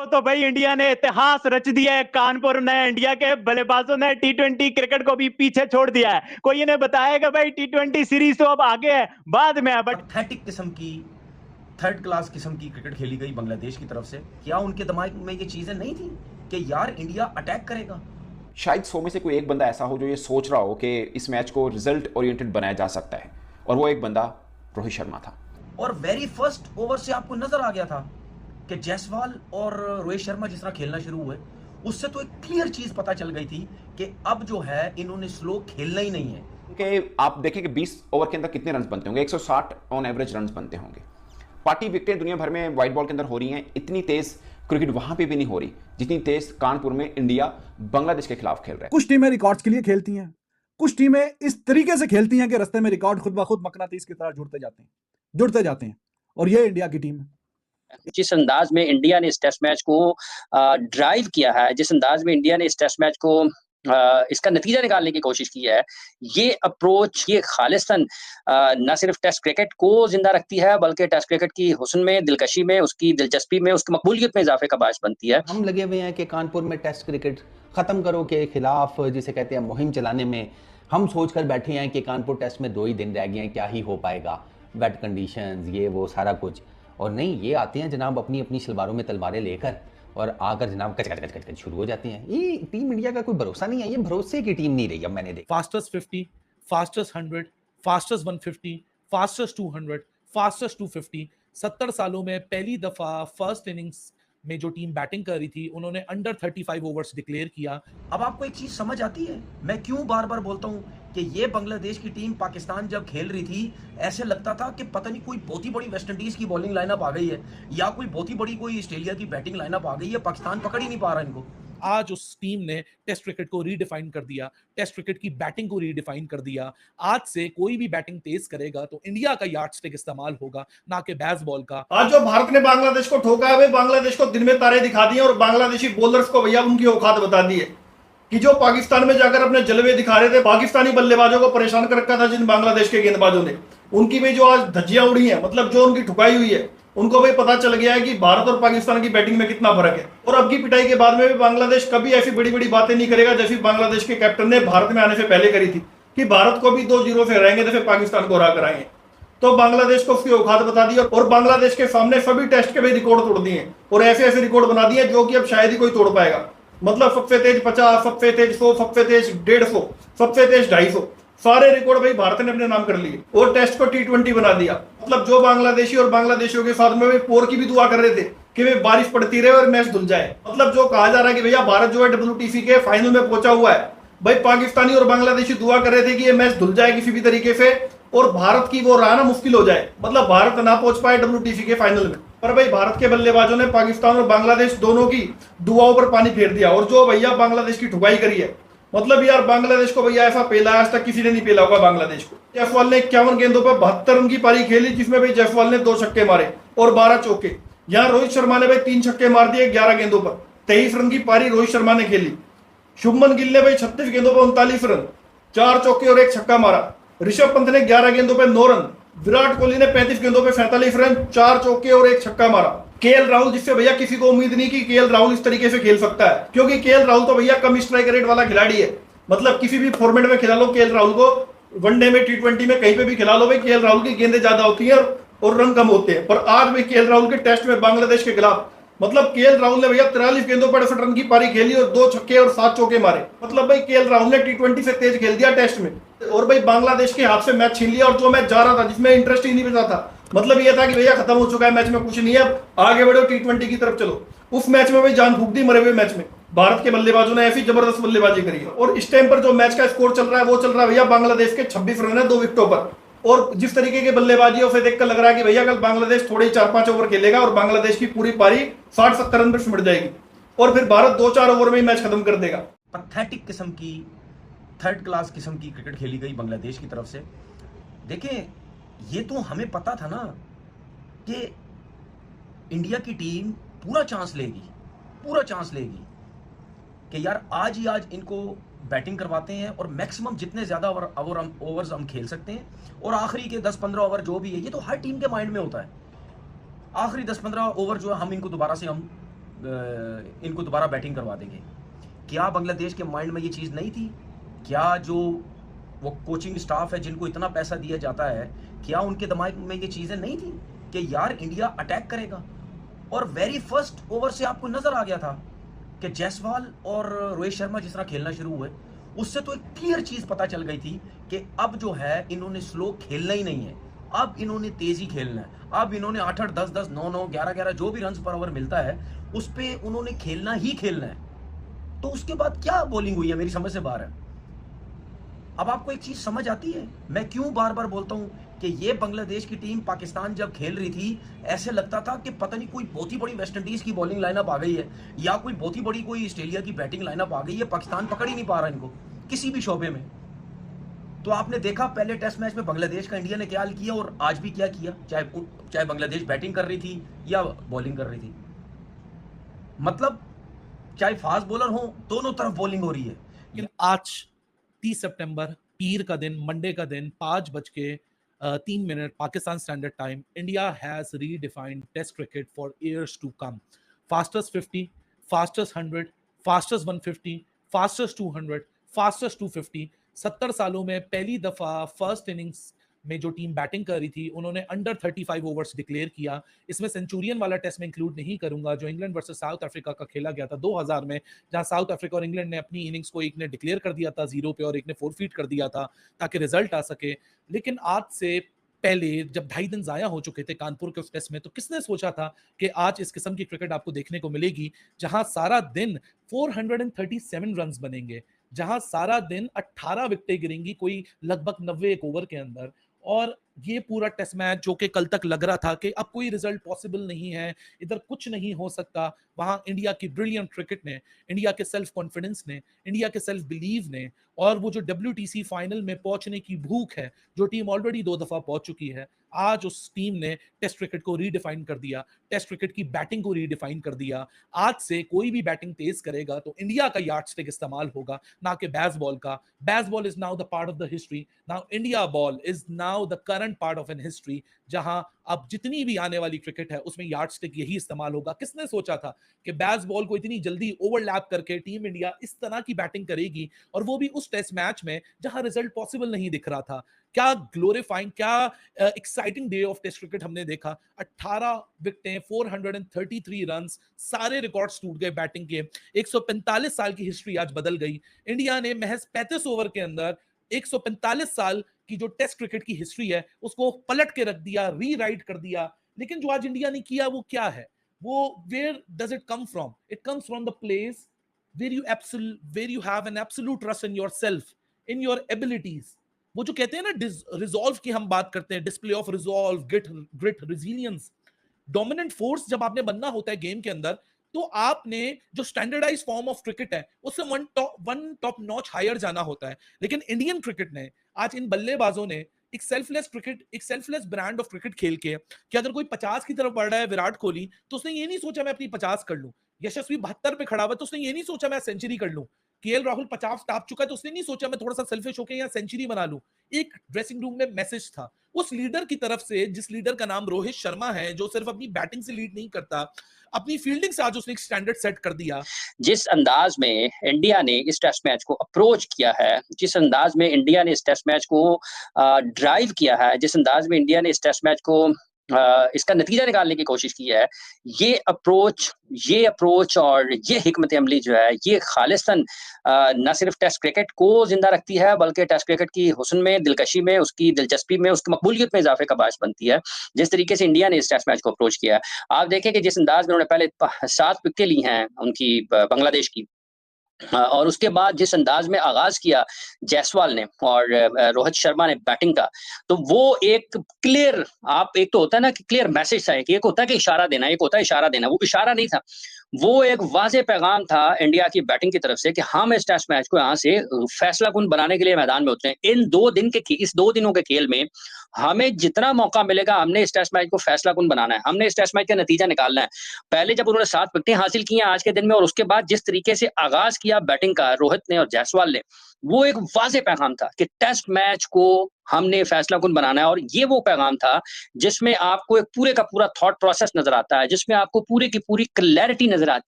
तो भाई इंडिया ने इतिहास रच दिया है। कानपुर ने इंडिया के बल्लेबाजों ने टी20 क्रिकेट को भी पीछे छोड़ दिया है। कोई इन्हें बताएगा भाई टी20 सीरीज तो अब आगे है, बाद में है, बट पैथेटिक किस्म की थर्ड क्लास किस्म की क्रिकेट खेली गई बांग्लादेश की तरफ से। क्या उनके दिमाग में ये चीजें नहीं थी कि यार इंडिया अटैक करेगा? शायद 100 में से कोई एक बंदा ऐसा हो जो ये सोच रहा हो कि इस मैच को रिजल्ट ओरिएंटेड बनाया जा सकता है, और वो एक बंदा रोहित शर्मा था। और वेरी फर्स्ट ओवर से आपको नजर आ गया था कि जायसवाल और रोहित शर्मा जिस तरह खेलना शुरू हुए, उससे तो एक क्लियर चीज पता चल गई थी कि अब जो है इन्होंने स्लो खेलना ही नहीं है। कि आप देखें कि 20 ओवर के अंदर कितने रन बनते होंगे, 160 ऑन एवरेज रन बनते होंगे। पार्टी विकेटें दुनिया भर में व्हाइट बॉल के अंदर हो रही हैं, इतनी तेज क्रिकेट वहां पे भी नहीं हो रही जितनी तेज कानपुर में इंडिया बांग्लादेश के खिलाफ खेल रहा है। कुछ टीमें रिकॉर्ड्स के लिए खेलती हैं, कुछ टीमें इस तरीके से खेलती हैं कि रास्ते में रिकॉर्ड खुद ब खुद मकनातीस की तरह जुड़ते जाते हैं, और ये इंडिया की टीम है। जिस अंदाज में इंडिया ने इस टेस्ट मैच को ड्राइव किया है, जिस अंदाज में इंडिया ने इस टेस्ट मैच को इसका नतीजा निकालने की कोशिश की है, ये अप्रोच, ये खालिस्तान न सिर्फ टेस्ट क्रिकेट को जिंदा रखती है बल्कि टेस्ट क्रिकेट की हुस्न में, दिलकशी में, उसकी दिलचस्पी में, उसकी मकबूलियत में इजाफे का बायस बनती है। हम लगे हुए हैं कि कानपुर में टेस्ट क्रिकेट खत्म करो के खिलाफ, जिसे कहते हैं, मुहिम चलाने में। हम सोच कर बैठे हैं कि कानपुर टेस्ट में 2 ही दिन रह गए हैं, क्या ही हो पाएगा, वेट कंडीशंस, ये वो सारा कुछ। और नहीं, ये आते हैं जनाब अपनी अपनी शलवारों में तलवारें लेकर, और आकर जनाब कच कच कच कच शुरू हो जाते हैं। ये टीम इंडिया का कोई भरोसा नहीं है, ये भरोसे की टीम नहीं रही अब मैंने देखा। Fastest 50, fastest 100, fastest 150, fastest 200, fastest 250। 70 सालों में पहली दफा फर्स्ट इनिंग्स में जो टीम बैटिंग कर रही थी, उन्होंने अंडर 35 ओवर्स डिक्लेयर किया। अब आपको एक चीज समझ आती है, मैं क्यों बार बार बोलता हूं कि ये बांग्लादेश की टीम पाकिस्तान जब खेल रही थी, ऐसे लगता था कि पता नहीं कोई बहुत ही बड़ी वेस्ट इंडीज की बॉलिंग लाइनअप आ गई है या कोई बहुत ही बड़ी कोई ऑस्ट्रेलिया की बैटिंग लाइनअप आ गई है, पाकिस्तान पकड़ ही नहीं पा रहा इनको। आज उस टीम ने टेस्ट क्रिकेट को रीडिफाइन कर दिया, टेस्ट क्रिकेट की बैटिंग को रीडिफाइन कर दिया। आज से कोई भी बैटिंग तेज करेगा तो इंडिया का यार्डस्टिक इस्तेमाल होगा, ना कि बेसबॉल का। आज जो भारत ने बांग्लादेश को ठोका है, बांग्लादेश को दिन में तारे दिखा दिए और बांग्लादेशी बॉलर्स को भैया उनकी औकात बता दी है कि जो पाकिस्तान में जाकर अपने जलवे दिखा रहे थे, पाकिस्तानी बल्लेबाजों को परेशान कर रखा था जिन बांग्लादेश के गेंदबाजों ने, उनकी भी जो आज धज्जियां उड़ी हैं, मतलब जो उनकी ठुकाई हुई है, उनको भी पता चल गया है कि भारत और पाकिस्तान की बैटिंग में कितना फर्क है। और अब की पिटाई के बाद में भी बांग्लादेश कभी ऐसी बड़ी बड़ी बातें नहीं करेगा जैसी बांग्लादेश के कैप्टन ने भारत में आने से पहले करी थी कि भारत को भी 2-0 से हराएंगे तो फिर पाकिस्तान को हरा कर आएंगे। तो बांग्लादेश को उसकी औकात बता दी और बांग्लादेश के सामने सभी टेस्ट के भी रिकॉर्ड तोड़ दिए और ऐसे ऐसे रिकॉर्ड बना दिए जो कि अब शायद ही कोई तोड़ पाएगा। मतलब सबसे तेज 50, सबसे तेज 100, सबसे तेज 150, सबसे तेज 250, सारे रिकॉर्ड भाई भारत ने अपने नाम कर लिए और टेस्ट को टी20 बना दिया। मतलब जो बांग्लादेशी और बांग्लादेशियों के साथ में पोर की भी दुआ कर रहे थे कि वे बारिश पड़ती रहे और मैच धुल जाए। मतलब जो कहा जा रहा है कि भैया भारत जो है WTC के फाइनल में पहुंचा हुआ है, भाई पाकिस्तानी और बांग्लादेशी दुआ कर रहे थे कि ये मैच धुल जाए किसी भी तरीके से और भारत की वो राह मुश्किल हो जाए, मतलब भारत ना पहुंच पाए WTC के फाइनल में। पर भाई भारत के बल्लेबाजों ने पाकिस्तान और बांग्लादेश दोनों की दुआओं पर पानी फेर दिया और जो भैया बांग्लादेश की ठुकाई करी है, मतलब यार बांग्लादेश को भैया ऐसा पेला आज तक किसी ने नहीं पेला होगा बांग्लादेश को। जायसवाल ने 51 गेंदों पर 72 रन की पारी खेली जिसमें भाई जायसवाल ने 2 छक्के मारे और 12 चौके। यहाँ रोहित शर्मा ने भाई 3 छक्के मार दिए 11 गेंदों पर, 23 रन की पारी रोहित शर्मा ने खेली। शुभमन गिल ने भाई 36 गेंदों पर 39 रन, 4 चौके और 1 छक्का मारा। ऋषभ पंत ने 11 गेंदों पर 9 रन। विराट कोहली ने 35 गेंदों पर 47 रन, 4 चौके और 1 छक्का मारा। केएल राहुल, जिससे भैया किसी को उम्मीद नहीं कि केएल राहुल इस तरीके से खेल सकता है, क्योंकि केएल राहुल तो भैया कम स्ट्राइक रेट वाला खिलाड़ी है। मतलब किसी भी फॉर्मेट में खिला लो केएल राहुल को, वनडे में, टी20 में, कहीं पे भी खिला लो भाई, केएल राहुल की गेंदें ज्यादा होती है और रन कम होते हैं। पर आज भी केएल राहुल के टेस्ट में बांग्लादेश के खिलाफ, मतलब केएल राहुल ने भैया 43 गेंदों पर 68 रन की पारी खेली और 2 छक्के और 7 चौके मारे। मतलब भाई केएल राहुल ने टी20 से तेज खेल दिया टेस्ट में और भाई बांग्लादेश के हाथ से मैच छीन लिया। और जो मैच जा रहा था जिसमें इंटरेस्ट ही नहीं बचा था, मतलब ये था कि भैया खत्म हो चुका है मैच में, कुछ नहीं है, अब आगे बढ़ो टी20 की तरफ चलो, उस मैच में भाई जान फूंक दी मरे हुए मैच में। भारत के बल्लेबाजों ने ऐसी जबरदस्त बल्लेबाजी करी है और इस टाइम पर जो मैच का स्कोर चल रहा है वो चल रहा है भैया बांग्लादेश के 26 रन है 2 विकेटों पर। और जिस तरीके के बल्लेबाजियों से देखकर लग रहा है कि भैया कल बांग्लादेश थोड़े 4-5 ओवर खेलेगा और बांग्लादेश की पूरी पारी 60-70 रन पर सिमट जाएगी और फिर भारत 2-4 ओवर में ही मैच खत्म कर देगा। पैथेटिक किस्म की थर्ड क्लास किस्म की क्रिकेट खेली गई बांग्लादेश की तरफ से। देखें, ये तो हमें पता था ना कि इंडिया की टीम पूरा चांस लेगी कि यार आज ही आज इनको बैटिंग करवाते हैं और मैक्सिमम जितने ज्यादा ओवर्स हम खेल सकते हैं और आखिरी के 10-15 ओवर जो भी है, ये तो हर टीम के माइंड में होता है, आखिरी 10-15 ओवर जो है हम इनको दोबारा से हम इनको दोबारा बैटिंग करवा देंगे। क्या बांग्लादेश के माइंड में ये चीज़ नहीं थी? क्या जो वो कोचिंग स्टाफ है जिनको इतना पैसा दिया जाता है, क्या उनके दिमाग में ये चीज़ें नहीं थी कि यार इंडिया अटैक करेगा? और वेरी फर्स्ट ओवर से आपको नजर आ गया था कि जायसवाल और रोहित शर्मा जिस तरह खेलना शुरू हुए, उससे तो एक क्लियर चीज पता चल गई थी कि अब जो है इन्होंने स्लो खेलना ही नहीं है, अब इन्होंने तेजी खेलना है। अब इन्होंने 8-8, 10-10, 9-9, 11-11 जो भी रन पर ओवर मिलता है उस पे उन्होंने खेलना ही खेलना है। तो उसके बाद क्या बॉलिंग हुई है, मेरी समझ से बाहर है। अब आपको एक चीज समझ आती है, मैं क्यों बार बार बोलता हूं कि ये बांग्लादेश की टीम पाकिस्तान जब खेल रही थी, ऐसे लगता था कि पता नहीं कोई बहुत ही बड़ी वेस्ट इंडीज की बॉलिंग लाइनअप आ गई है या कोई बहुत ही बड़ी कोई ऑस्ट्रेलिया की बैटिंग लाइनअप आ गई है। पाकिस्तान पकड़ ही नहीं पा रहा इनको किसी भी शोबे में। तो आपने देखा पहले टेस्ट मैच में बांग्लादेश का इंडिया ने क्या हाल किया और आज भी क्या किया, चाहे बांग्लादेश बैटिंग कर रही थी या बॉलिंग कर रही थी। मतलब चाहे फास्ट बॉलर हो, दोनों तरफ बॉलिंग हो रही है। लेकिन आज 30 सितंबर पीर का दिन, मंडे का दिन, 5:03 Pakistan standard time, India has redefined test cricket for years to come. Fastest 50, fastest 100, fastest 150, fastest 200, fastest 250। 70 सालों में पहली दफा फर्स्ट इनिंग्स में जो टीम बैटिंग कर रही थी उन्होंने अंडर 35 ओवर्स डिक्लेयर किया। इसमें सेंचुरियन वाला टेस्ट में इंक्लूड नहीं करूंगा जो इंग्लैंड वर्सेस साउथ अफ्रीका का खेला गया था 2000 में, जहां साउथ अफ्रीका और इंग्लैंड ने अपनी इनिंग्स को एक ने डिक्लेयर कर दिया था 0 पे और एक ने फोरफीट कर दिया था ताकि रिजल्ट आ सके। लेकिन आज से पहले जब 2.5 दिन जाया हो चुके थे कानपुर के उस टेस्ट में, तो किसने सोचा था कि आज इस किस्म की क्रिकेट आपको देखने को मिलेगी जहां सारा दिन 437 रन बनेंगे, जहां सारा दिन 18 विकेटें गिरेंगी कोई लगभग 91 ओवर के अंदर। और ये पूरा टेस्ट मैच जो कि कल तक लग रहा था कि अब कोई रिजल्ट पॉसिबल नहीं है, इधर कुछ नहीं हो सकता, वहां इंडिया की ब्रिलियंट क्रिकेट ने, इंडिया के सेल्फ कॉन्फिडेंस ने, इंडिया के सेल्फ बिलीव ने और वो जो WTC फाइनल में पहुंचने की भूख है जो टीम ऑलरेडी 2 दफा पहुंच चुकी है, आज उस टीम ने टेस्ट क्रिकेट को रीडिफाइन कर दिया, टेस्ट क्रिकेट की बैटिंग को रीडिफाइन कर दिया। आज से कोई भी बैटिंग तेज करेगा तो इंडिया का यार्डस्टिक इस्तेमाल होगा, ना कि बैस बॉल का। Baseball is now the part of the history, now India ball is now the current part of an history, जहां अब जितनी भी आने वाली क्रिकेट है उसमें यार्डस्टिक यही इस्तेमाल होगा। किसने सोचा था कि बैस बॉल को इतनी जल्दी ओवरलैप करके टीम इंडिया इस तरह की बैटिंग करेगी, और वो भी उस टेस्ट मैच में जहां रिजल्ट पॉसिबल नहीं दिख रहा था। क्या ग्लोरीफाइंग, क्या exciting day of test cricket हमने देखा। 18 विकेटें, 433 रन्स, सारे रिकॉर्ड्स टूट गए बैटिंग के। 145 साल की हिस्ट्री आज बदल गई। इंडिया ने महज 35 ओवर के अंदर 145 साल की जो टेस्ट क्रिकेट की हिस्ट्री है उसको पलट के रख दिया, रीराइट कर दिया। लेकिन जो आज इंडिया ने किया वो क्या है, वो where does it come from? It comes from the place where you have an absolute trust in yourself, in your abilities। वो जो कहते हैं ना रिजॉल्व की हम बात करते हैं, display of resolve, grit, resilience. Dominant force जब आपने बनना होता है गेम के अंदर, तो आपने जो स्टैंडर्डाइज फॉर्म ऑफ क्रिकेट है उससे वन टॉप नॉच हायर जाना होता है। लेकिन इंडियन क्रिकेट ने आज, इन बल्लेबाजों ने एक सेल्फलेस क्रिकेट, एक सेल्फलेस ब्रांड ऑफ क्रिकेट खेल के, कि अगर कोई 50 की तरफ बढ़ रहा है विराट कोहली, तो उसने ये नहीं सोचा मैं अपनी 50 कर लूं। यशस्वी 72 पे खड़ा हुआ तो उसने ये नहीं सोचा मैं सेंचुरी कर लूं। केएल राहुल 50 टाप चुका है तो उसने नहीं सोचा मैं थोड़ा सा सेल्फिश होकर यहाँ सेंचुरी बना लूं। एक ड्रेसिंग रूम में मैसेज था उस लीडर की तरफ से, जिस लीडर का नाम रोहित शर्मा है, जो सिर्फ अपनी बैटिंग से लीड नहीं करता, अपनी फील्डिंग से आज उसने एक स्टैंडर्ड सेट कर दिया। जिस अंदाज में इंडिया ने इस टेस्ट मैच को अप्रोच किया है, जिस अंदाज में इंडिया ने इस टेस्ट मैच को ड्राइव किया है, जिस अंदाज में इंडिया ने इस टेस्ट मैच को इसका नतीजा निकालने की कोशिश की है, ये अप्रोच और ये हिकमत अमली जो है, ये खालिस्तान न सिर्फ टेस्ट क्रिकेट को जिंदा रखती है बल्कि टेस्ट क्रिकेट की हुस्न में, दिलकशी में, उसकी दिलचस्पी में, उसकी मकबूलियत में इजाफे का बायस बनती है। जिस तरीके से इंडिया ने इस टेस्ट मैच को अप्रोच किया है, आप देखें कि जिस अंदाज में उन्होंने पहले 7 विकेटें ली हैं उनकी बांग्लादेश की, और उसके बाद जिस अंदाज में आगाज किया जायसवाल ने और रोहित शर्मा ने बैटिंग का, तो वो एक क्लियर, आप एक तो होता है ना कि क्लियर मैसेज था, एक होता है कि इशारा देना, एक होता है इशारा देना। वो इशारा नहीं था, वो एक वाज़ेह पैगाम था इंडिया की बैटिंग की तरफ से कि हम इस टेस्ट मैच को यहाँ से फैसला कुन बनाने के लिए मैदान में उतरे। इस 2 दिनों के खेल में हमें जितना मौका मिलेगा हमने इस टेस्ट मैच को फैसला कुन बनाना है, हमने इस टेस्ट मैच का नतीजा निकालना है। पहले जब उन्होंने 7 विकेटें हासिल की हैं आज के दिन में, और उसके बाद जिस तरीके से आगाज किया बैटिंग का रोहित ने और जायसवाल ने, वो एक वाज़ेह पैगाम था कि टेस्ट मैच को हमने फैसला कुन बनाना है। और ये वो पैगाम था जिसमें आपको एक पूरे का पूरा थॉट प्रोसेस नजर आता है, जिसमें आपको पूरी की पूरी क्लैरिटी नजर आती